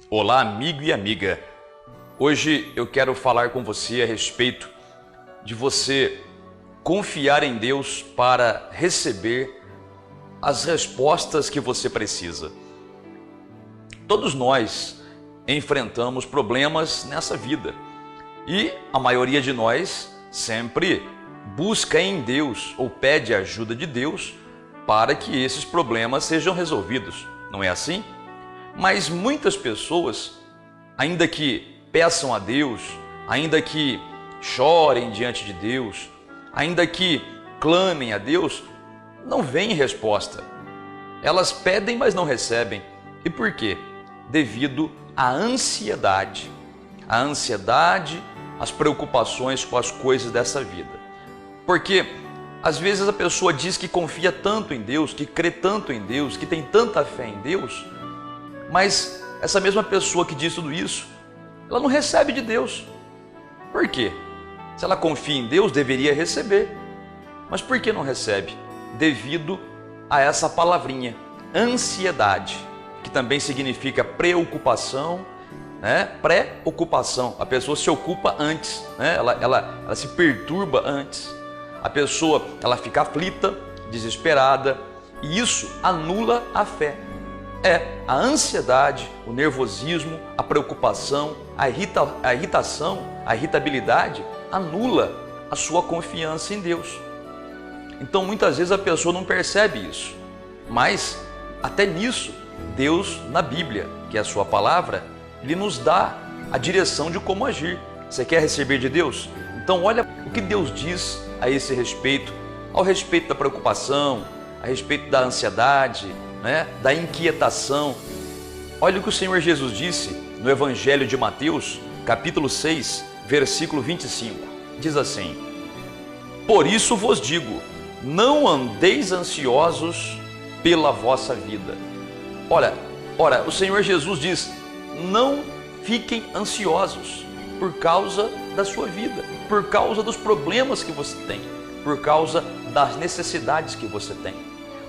Olá, amigo e amiga. Hoje eu quero falar com você a respeito de você confiar em Deus para receber as respostas que você precisa. Todos nós enfrentamos problemas nessa vida e a maioria de nós sempre busca em Deus ou pede a ajuda de Deus para que esses problemas sejam resolvidos. Não é assim? Mas muitas pessoas, ainda que peçam a Deus, ainda que chorem diante de Deus, ainda que clamem a Deus, não vem resposta. Elas pedem, mas não recebem. E por quê? Devido à ansiedade. A ansiedade, as preocupações com as coisas dessa vida. Porque às vezes a pessoa diz que confia tanto em Deus, que crê tanto em Deus, que tem tanta fé em Deus, mas essa mesma pessoa que diz tudo isso, ela não recebe de Deus. Por quê? Se ela confia em Deus, deveria receber. Mas por que não recebe? Devido a essa palavrinha, ansiedade, que também significa preocupação, né? Preocupação. A pessoa se ocupa antes, né? Ela se perturba antes. A pessoa, ela fica aflita, desesperada, e isso anula a fé. A ansiedade, o nervosismo, a preocupação, a irritação, a irritabilidade anula a sua confiança em Deus. Então muitas vezes a pessoa não percebe isso, mas até nisso Deus na Bíblia, que é a sua palavra, Ele nos dá a direção de como agir. Você quer receber de Deus? Então olha o que Deus diz a esse respeito, ao respeito da preocupação, a respeito da ansiedade, né, da inquietação. Olha o que o Senhor Jesus disse no Evangelho de Mateus, capítulo 6, versículo 25. Diz assim: por isso vos digo, não andeis ansiosos pela vossa vida. Ora, o Senhor Jesus diz, não fiquem ansiosos por causa da sua vida, por causa dos problemas que você tem, por causa das necessidades que você tem.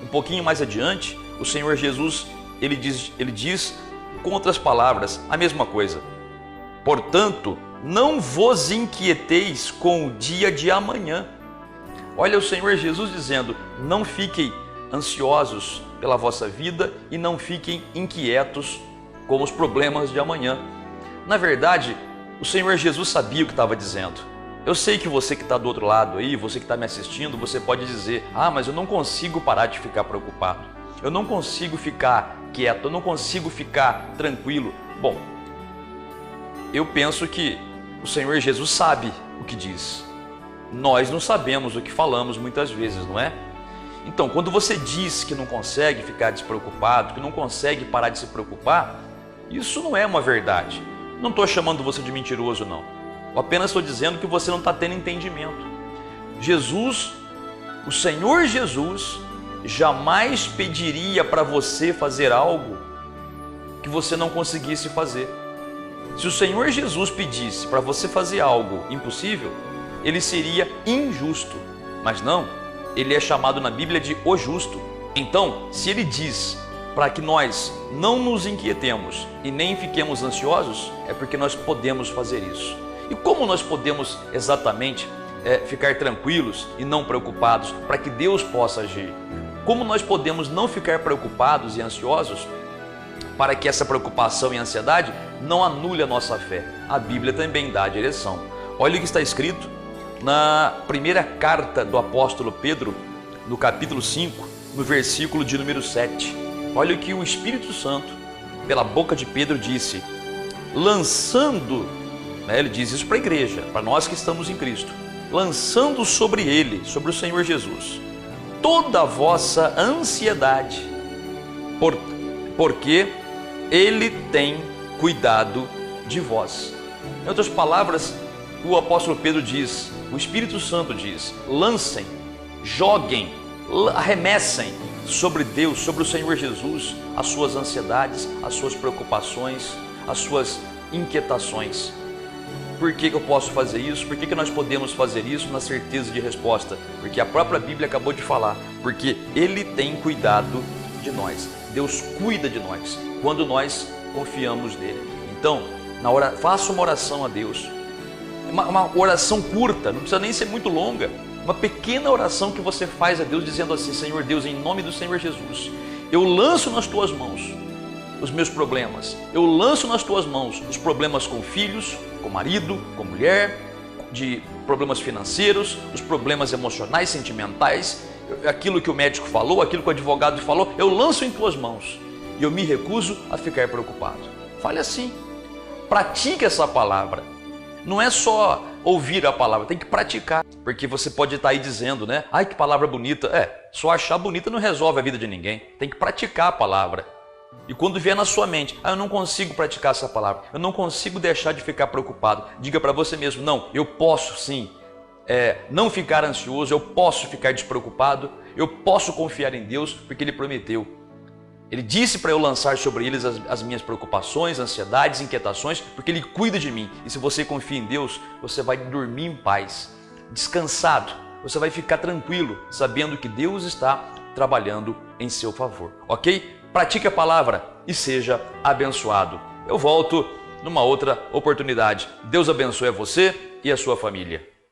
Um pouquinho mais adiante, o Senhor Jesus, ele diz com outras palavras a mesma coisa. Portanto, não vos inquieteis com o dia de amanhã. Olha o Senhor Jesus dizendo, não fiquem ansiosos pela vossa vida e não fiquem inquietos com os problemas de amanhã. Na verdade, o Senhor Jesus sabia o que estava dizendo. Eu sei que você que está do outro lado aí, você que está me assistindo, você pode dizer, mas eu não consigo parar de ficar preocupado. Eu não consigo ficar quieto, eu não consigo ficar tranquilo. Bom, eu penso que o Senhor Jesus sabe o que diz. Nós não sabemos o que falamos muitas vezes, não é? Então, quando você diz que não consegue ficar despreocupado, que não consegue parar de se preocupar, isso não é uma verdade. Não estou chamando você de mentiroso, não. Eu apenas estou dizendo que você não está tendo entendimento. Jesus, o Senhor Jesus, jamais pediria para você fazer algo que você não conseguisse fazer. Se o Senhor Jesus pedisse para você fazer algo impossível, ele seria injusto. Mas não, ele é chamado na Bíblia de o justo. Então, se ele diz para que nós não nos inquietemos e nem fiquemos ansiosos, é porque nós podemos fazer isso. E como nós podemos exatamente ficar tranquilos e não preocupados para que Deus possa agir? Como nós podemos não ficar preocupados e ansiosos para que essa preocupação e ansiedade não anule a nossa fé? A Bíblia também dá a direção. Olha o que está escrito na primeira carta do apóstolo Pedro, no capítulo 5, no versículo de número 7. Olha o que o Espírito Santo, pela boca de Pedro, disse, lançando, ele diz isso para a igreja, para nós que estamos em Cristo, lançando sobre ele, sobre o Senhor Jesus, toda a vossa ansiedade, porque ele tem cuidado de vós. Em outras palavras, o apóstolo Pedro diz, o Espírito Santo diz, lancem, joguem, arremessem sobre Deus, sobre o Senhor Jesus, as suas ansiedades, as suas preocupações, as suas inquietações. Por que eu posso fazer isso? Por que nós podemos fazer isso na certeza de resposta? Porque a própria Bíblia acabou de falar, porque Ele tem cuidado de nós. Deus cuida de nós quando nós confiamos nele. Então, faça uma oração a Deus. Uma oração curta, não precisa nem ser muito longa. Uma pequena oração que você faz a Deus dizendo assim: Senhor Deus, em nome do Senhor Jesus, eu lanço nas tuas mãos os meus problemas. Eu lanço nas tuas mãos os problemas com filhos, com marido, com mulher, de problemas financeiros, os problemas emocionais, sentimentais, aquilo que o médico falou, aquilo que o advogado falou, eu lanço em tuas mãos e eu me recuso a ficar preocupado. Fale assim, pratique essa palavra. Não é só ouvir a palavra, tem que praticar, porque você pode estar aí dizendo, né? Ai, que palavra bonita. Só achar bonita não resolve a vida de ninguém, tem que praticar a palavra. E quando vier na sua mente, eu não consigo praticar essa palavra, eu não consigo deixar de ficar preocupado, diga para você mesmo: não, eu posso sim não ficar ansioso, eu posso ficar despreocupado, eu posso confiar em Deus, porque Ele prometeu. Ele disse para eu lançar sobre eles as minhas preocupações, ansiedades, inquietações, porque Ele cuida de mim. E se você confia em Deus, você vai dormir em paz, descansado, você vai ficar tranquilo, sabendo que Deus está trabalhando em seu favor, ok? Pratique a palavra e seja abençoado. Eu volto numa outra oportunidade. Deus abençoe a você e a sua família.